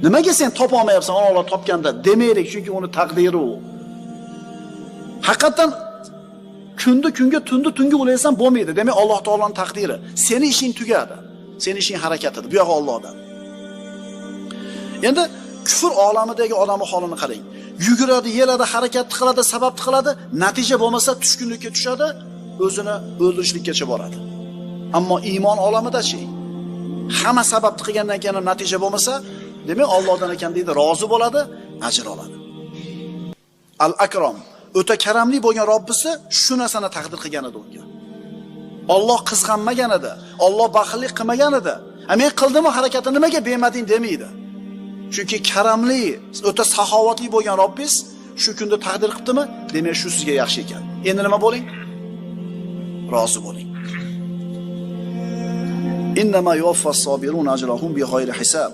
Nimaga sen topa olmayapsan, Alloh topganda demaylik, chunki uni taqdiri u. Haqiqatan kunni kunga, tunni tunga o'laysan bo'lmaydi. Demak, Alloh taoloning taqdiri. Seni ishing tugadi. Seni ishing harakatida. Bu yo'q Allohdan. Endi kufr olamidagi odamning holini qarang. Yuguradi, yeladi, harakat qiladi, sabab qiladi, natija bo'lmasa tushkunlikka tushadi, o'zini o'ldirishlikkacha boradi. Ammo iymon olamida-chi? Hamma sabab qilgandan keyin natija bo'lmasa, demak Allohdan ekan deydi, rozi bo'ladi, ajr oladi. Al-Akram, o'ta karamli bo'lgan Robbisi shu narsani taqdir qilgan edi unga. Alloh qizg'anmagan edi, Alloh baxillik qilmagan edi. Men qildimmi harakatni nimaga bermading demaydi. Chunki karamli, o'ta saxovatli bo'lgan Robbis shu kunda taqdir qilibdimi? Demak, shu sizga yaxshi ekan. Endi nima bo'ling? Rozi bo'ling. Innama yuwaffas sabirun ajrahum bighayri hisab.